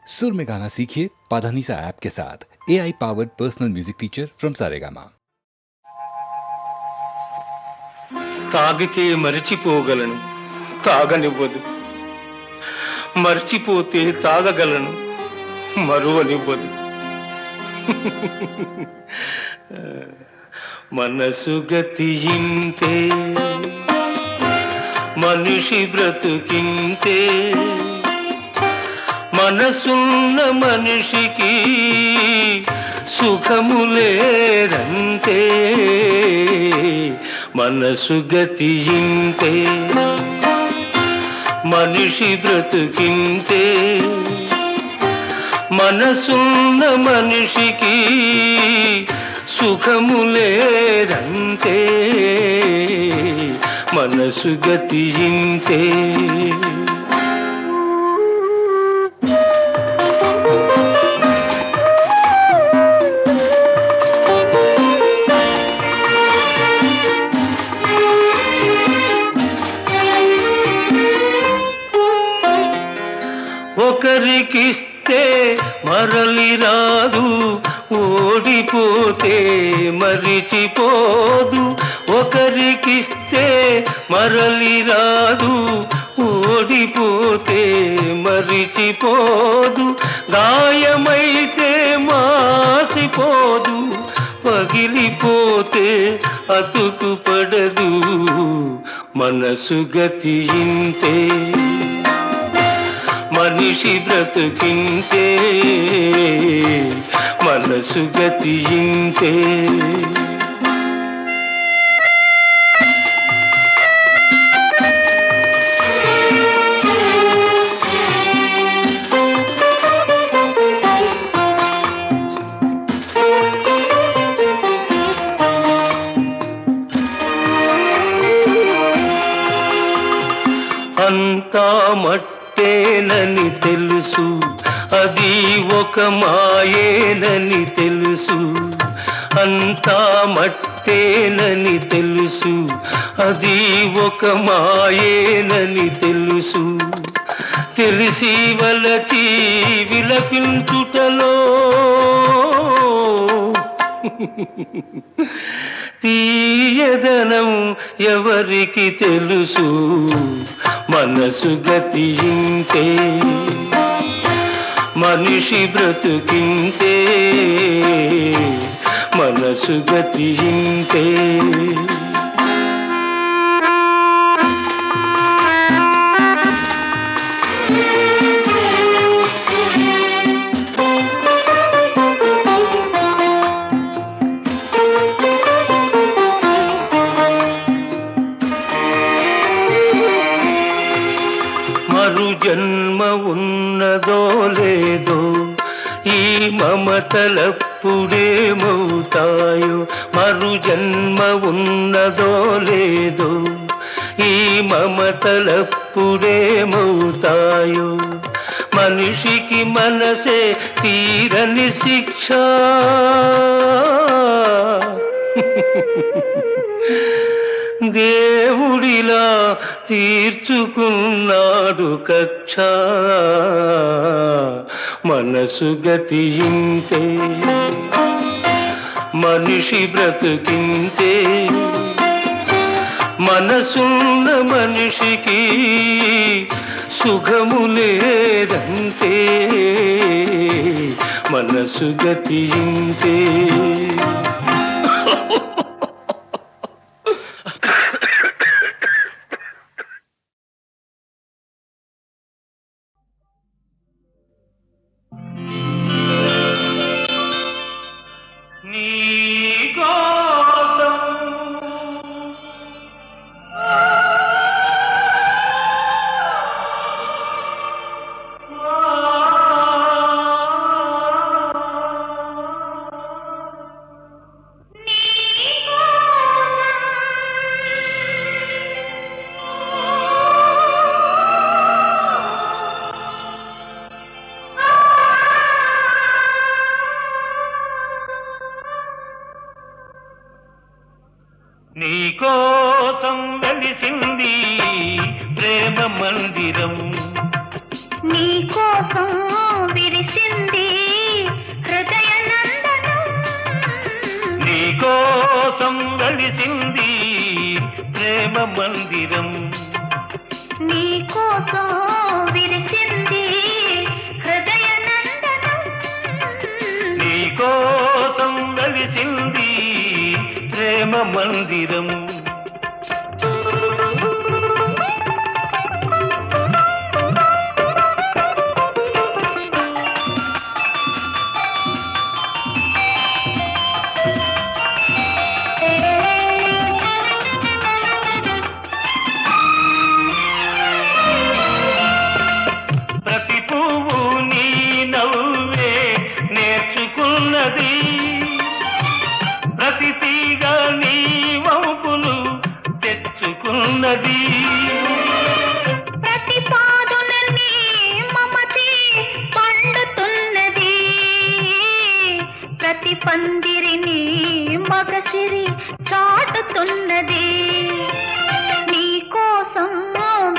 सुर में गाना सीखिए पाधानीसा ऐप के साथ। AI powered personal music teacher from Saregama. తాగితే మరిచిపోగలను, తాగనివ్వదు. మర్చిపోతే తాగగలను, మరువనివ్వదు. మనసు గతియింతే, మనిషి బ్రతుకింతే. మనసున్న మనిషికి సుఖము లేదంతే. మనసు గతియింతే, మనిషి బ్రతుకింతే. మనసున్న మనిషికి సుఖము లేదంతే. మనసు గతియింతే. ఒకరికిస్తే మరలి రాదు, ఓడిపోతే మరిచిపోదు. ఒకరికిస్తే మరలి రాదు, ఓడిపోతే మరిచిపోదు. గాయమైతే మాసిపోదు, పగిలిపోతే అతుకు పడదు. మనసు గతియింతే, మనిషి బ్రతుకింతే. మనసు గతియింతే. అంతా మట్టేనని తెలుసు, అది ఒక మాయేనని తెలుసు. అంతా మట్టేనని తెలుసు, అది ఒక మాయేనని తెలుసు. తెలిసి వలచి విలపించుటలో తీయదనం ఎవరికి తెలుసు. మనసు గతియింతే, మనిషి బ్రతుకింతే. మనసు గతియింతే. మరు జన్మ ఉన్నదో లేదో, ఈ మమతలప్పుడేమవుతాయో. మరు జన్మ ఉన్నదో లేదో, ఈ మమతలప్పుడేమవుతాయో. మనిషికి మనసే తీరని శిక్ష. దేవుడిలా తీర్చుకున్నాడు కక్ష. మనసు గతియింతే, మనిషి బ్రతుకింతే. మనసున్న మనిషికి సుఖము లేదంతే. మనసు గతియింతే. నీ మందిరం. ప్రతి పువ్వు నీ నవ్వే నేర్చుకున్నది, ప్రతి తీగ నీ వంపులు తెచ్చుకున్నది. ప్రతి పాదున నీ మమతే పండుతున్నది, ప్రతి పందిరిని మగసిరి చాటుతున్నది. నీ కోసం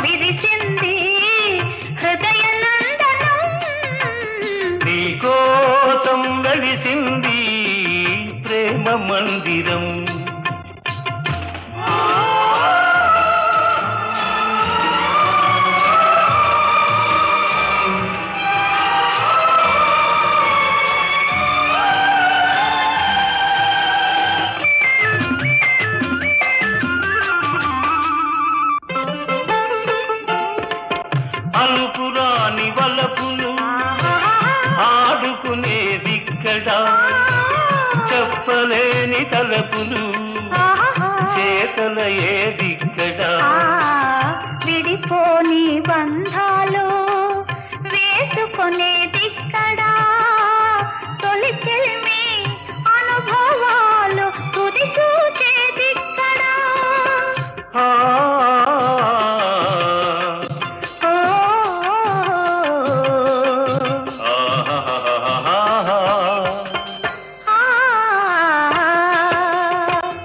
విరిచింది హృదయ నందనం, నీ కోసం వెలిసింది ప్రేమ మందిరం. అలుపురాని వలపులు ఆడుకునేదిక్కడ, చెప్పలేని తలపులు చేతల ఏదిక్కడ. విడిపోని బంధాలు వేసుకొనేదిక్కడా, తొలి చెల్మి అనుభవాలు తుది చూచేదిక్కడా. ఆ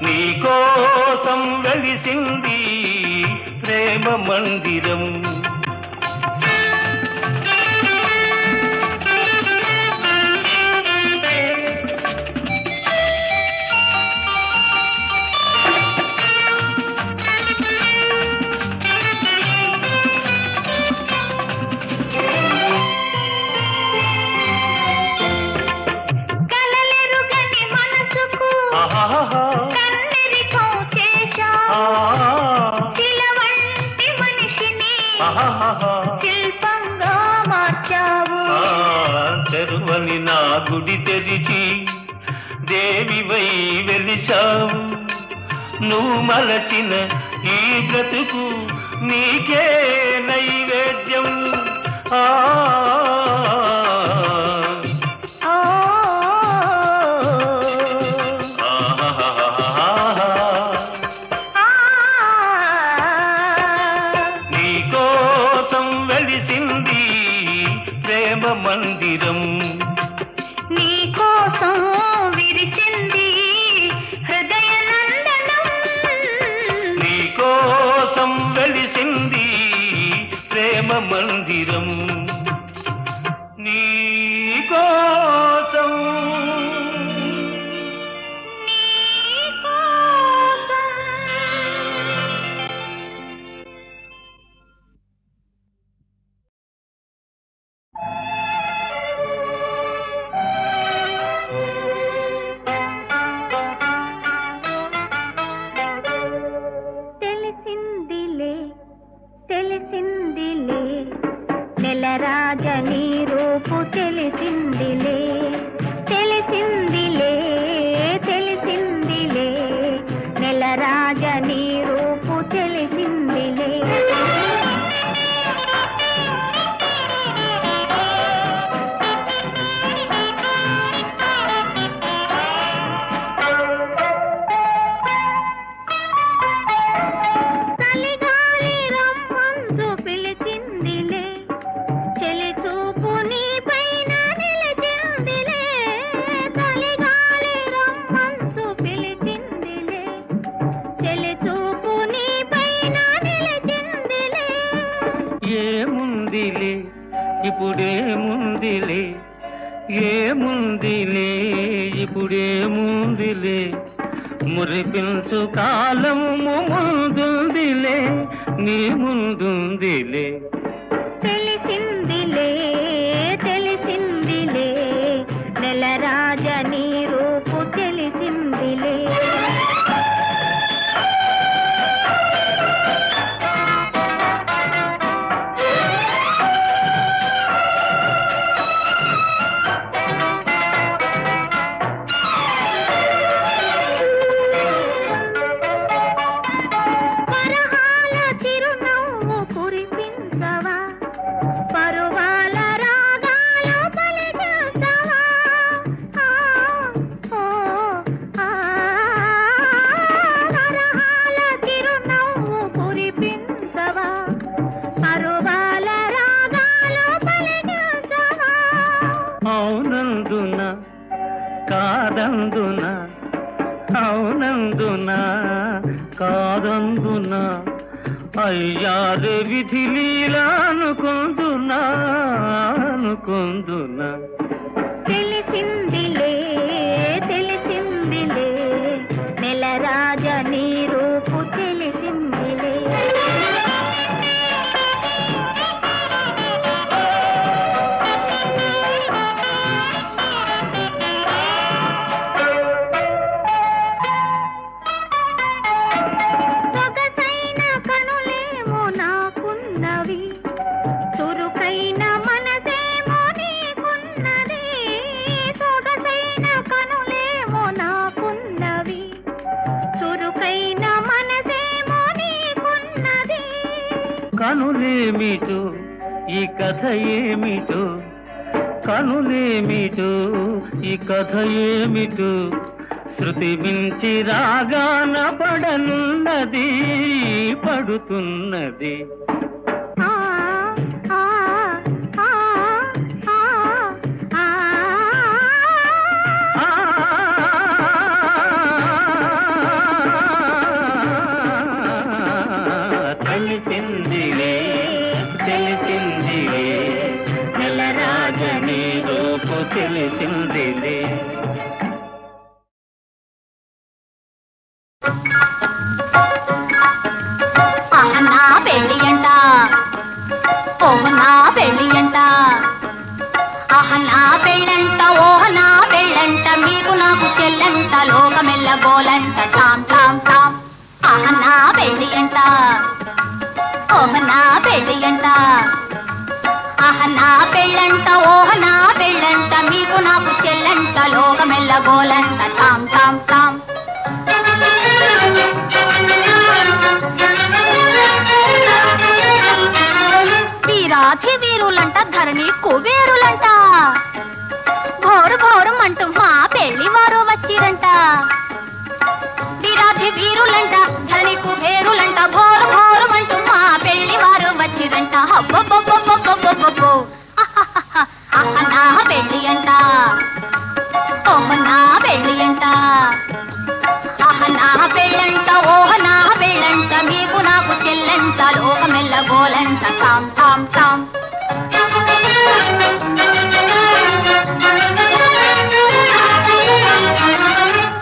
నీకోసం వెలిసింది ప్రేమ మందిరం. కలలెరుగని మనసుకు కన్నెరికం చేశావు, శిల వంటి మనిషిని శిల్పంగా మార్చావు. తెరువని నా గుడి తెరిచి దేవివై వెలిశావు. నువ్వు మలచిన ఈ బ్రతుకు నీకే నైవేద్యం. ఆ నీకోసం వెలిసింది ప్రేమ మందిరం. నీ కోసం విరిసింది హృదయ నందనం, నీకోసం వెలిసింది ప్రేమ మందిరం. నీకోసం తెలిసిందిలే తెలిసిందిలే నెలరాజని రూపు తెలిసిందిలే, తెలిసిందిలే తెలిసిందిలే నెలరాజని రూపు తెలిసిందిలే. చలిగాలి రమ్మందు పిలిచిందిలే, చెలి చూపు నీ పైన నిలిచిందిలే. చలిగాలి రమ్మందు పిలిచిందిలే, చెలి చూపు నీ పైన నిలిచిందిలే. ఏముందిలే ఇప్పుడేముందిలే, ఏముందిలే ఇప్పుడేముందిలే, మురిపించు కాలము ముందుందిలే, నీ ముందుందిలే. తెలిసిందిలే తెలిసిందిలే నెలరాజని రూపు తెలిసిందిలే. అవునందున కాదందున, అవునందున కాదందున, అయ్యారు విధి లీలా అనుకుందునా అనుకుందునా. తెలిసిందిలే తెలిసిందిలే నెల రాజ నీ రూపు తెలిసిందిలే. సొగసైన కనులేమో నాకున్నవి, చురుకైన మనసేమో నీకున్నది. సొగసైన కనులేమో నాకున్నవి, చురుకైన మనసేమో నీకున్నది. కనులేమిటో ఈ కథ ఏమిటో, కనులేమిటో ఈ కథ ఏమిటో, శృతి మించి రాగాన పడనున్నది పడుతున్నది. ఆ ఆ ఆ ఆ ఆ తెలిసిందిలే తెలిసిందిలే నెల రాజని రూపు తెలిసిందిలే. నా పెళ్ళి అంట, ఓహ నా పెళ్ళి అంట, ఆహ నా పెళ్ళంట, ఓహ నా పెళ్ళంట, మీకు నాకు చెల్లంట, లోకమెల్ల గోలంట, టామ్ టామ్ టామ్. ఆహ నా పెళ్ళి అంట, ఓహ నా పెళ్ళి అంట, ఆహ నా పెళ్ళంట, ఓహ నా పెళ్ళంట, మీకు నాకు చెల్లంట, లోకమెల్ల గోలంట, టామ్ టామ్ టామ్. వీరాధి వీరులంట, ధరణి కుబేరులంట, ఘోరు ఘోరమంటూ మా పెళ్లి వారు వచ్చిరంట. వీరాధి వీరులంట, ధరణి కుబేరులంట, ఘోరు ఘోరమంటూ మా పెళ్లి వారు వచ్చిరంట. హబ్బబ్బబ్బబ్బబ్బబ్బబ్బో అహ నా పెళ్లి అంట, ఓహ నా పెళ్లి అంట, ఆహ నా పెళ్ళంట, ఓహ నా పెళ్ళంట, మీకు నాకు చెల్లంట, లోకమెల్ల గోలంట, టామ్ టామ్ టామ్.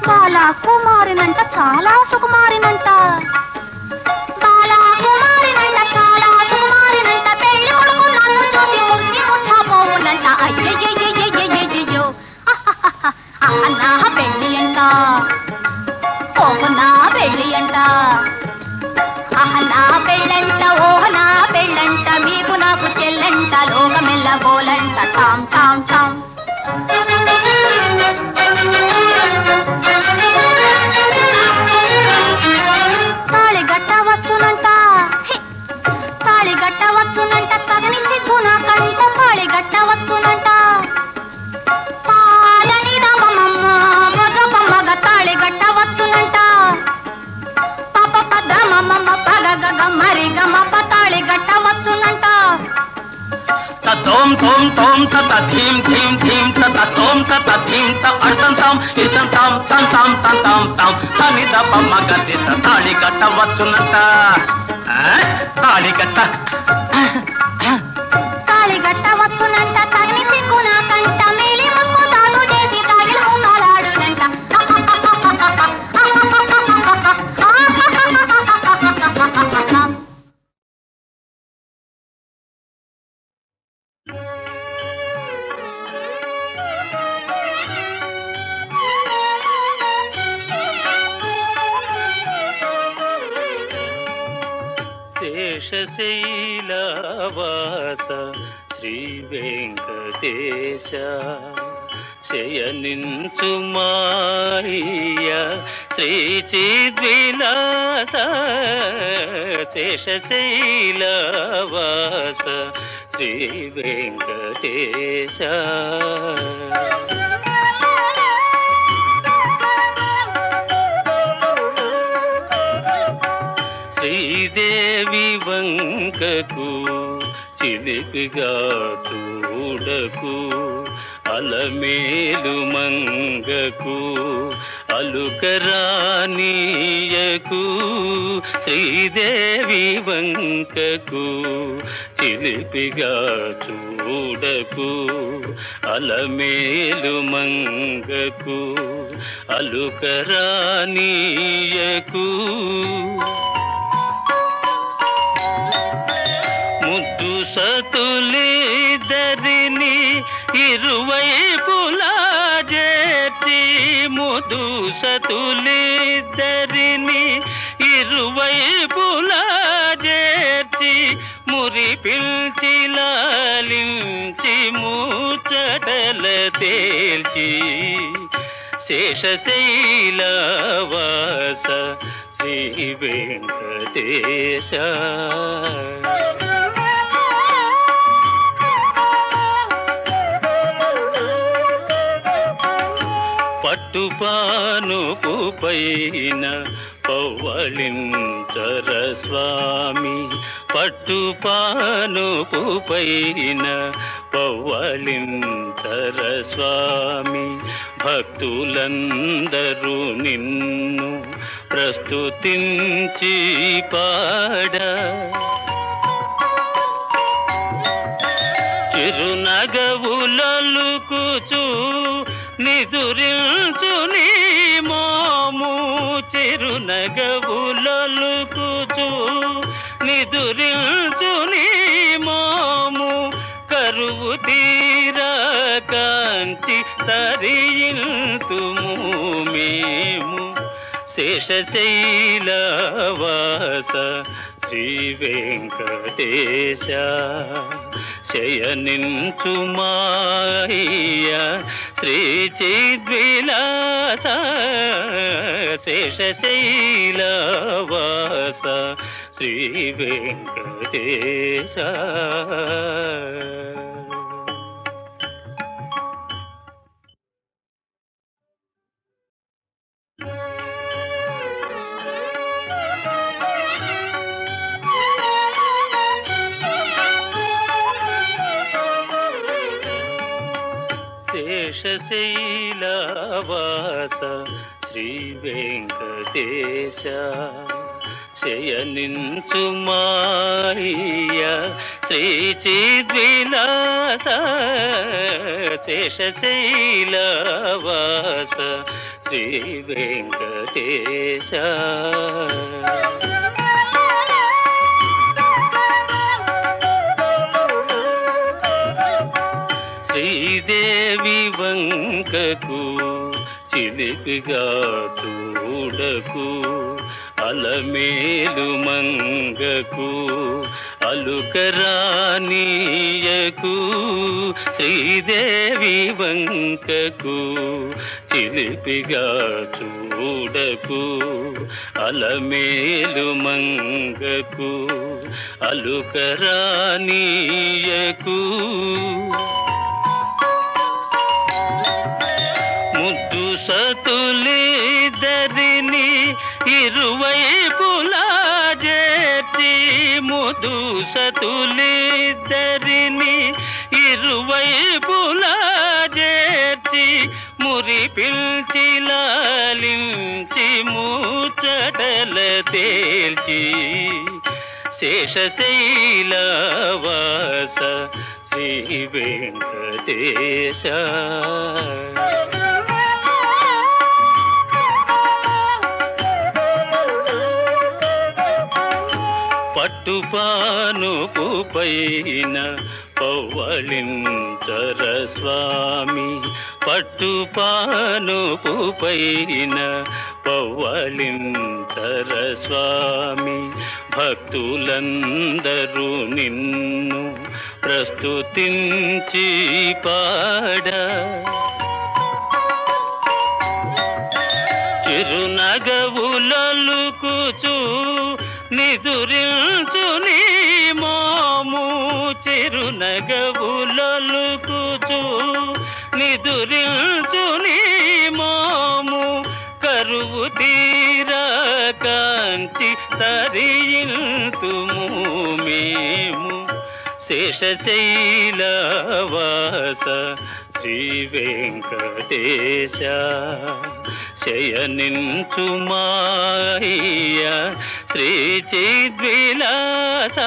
బాలా కుమారినంట, చాలా సుకుమారినంట, బాలా కుమారినంట, చాలా సుకుమారినంట, పెళ్లి కొడుకు నన్ను చూసి ముద్ది ముట్టబోవునంట. అయ్యయ్యయ్యయ్యయ్యయ్యో అహ నా పెళ్లి అంట, ఓహ నా పెళ్ళి అంట, ఆహ నా పెళ్ళంట, ఓహ నా పెళ్ళంట, మీకు నాకు చెల్లంట, లోకమెల్ల గోలంట, టామ్ టామ్ టామ్. తాళి గట్టవచ్చునంట, తాళి గట్టవచ్చునంట, తగని సిగ్గు నాకంట, తాళి గట్టవచ్చునంట, పాలని రామమ్మ భగపమ్మగ తాళి గట్టవచ్చునంట, పాప పద్రమమ్మ పగగగ మరి గమ తాళి గట్టవచ్చునంట. తోం తోం తోం తత థీం థీం థీం తత తోం తత థీం త అర్థం తాం ఇసం తాం తం తాం తం తాం తాం తని దప మగది తాళి కట్టవచ్చునంట. తాళి కట్ట తాళి గట్టవచ్చునంట, తగని సిగ్గు నాకంట, మేలి ముక్కు తాను చేసి తాగిలి మూలాడునంట. శేషశైలవాస శ్రీ వెంకటేశ, శయనించు మాయ శ్రీ చిద్విలాస, శేషశైలవాస శ్రీ వెంకటేశ. శ్రీదేవి వంకకు చిలిపిగా చూడకు, అలమేలు మంగకు అలుకరానీయకు శ్రీదేవి వంకకు చిలిపిగా చూడకు అలమేలు మంగకు అలుకరానీయకు ముద్దు సతులిద్దరిని ఇరువైపులా చేర్చి ముద్దు సతులిద్దరిని ఇరువైపులా చేర్చి మురి పిల్చి లాలించి ముచ్చటల తేల్చి శేషశైలవాస శ్రీ వెంకటేశ పట్టుపానుపు పైన పవ్వళించర స్వామి పట్టుపానుపు పైన పవ్వళించర స్వామి భక్తులందరూ నిన్ను ప్రస్తుతించి పాడ చిరునగవులలుకుచు నిదురించు నీ మోము చిరునగవులలుకుచు నిదురించు నీ మోము కరువు తీరా కాంచి తరియింతుము మేము శేషశైలవాస శ్రీ వెంకటేశ శయనించు మాయ శ్రీ చిద్విలాస శేషశైలవాస శ్రీ వెంకటేశ శేషశైలవాస శ్రీ వెంకటేశ శయనించు మాయ శ్రీ చిద్విలాస శేషశైలవాస శ్రీ వెంకటేశ శ్రీదేవి వంకకు చిలిపిగా చూడకు అలమేలు మంగకు అలుకరానీయకు శ్రీదేవి వంకకు చిలిపిగా చూడకు అలమేలు మంగకు అలుకరానీయకు ముద్దు సతులిద్దరిని ఇరువైపులా చేర్చి ముద్దు సతులిద్దరిని ఇరువైపులా చేర్చి మురి పిల్చి లాలించి ముచ్చటల తేల్చి శేషశైలవాస శ్రీ వెంకటేశ పట్టుపానుపు పైన పవ్వళించర స్వామి పట్టుపానుపు పైన పవ్వళించర స్వామి భక్తులందరూ నిన్ను ప్రస్తుతించి పాడ చిరునగవులలుకుచు నిదురించు నీ మోము చిరునగవులలుకుచు నిదురించు నీ మోము కరువు తీరా కాంచి తరియింతుము మేము శేషశైలవాస శ్రీ వెంకటేశ శయనించు మాయ శ్రీ చిద్విలాస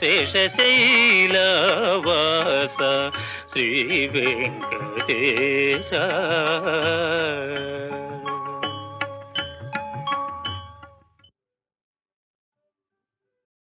శేషశైలవాస శ్రీ వెంకటేశ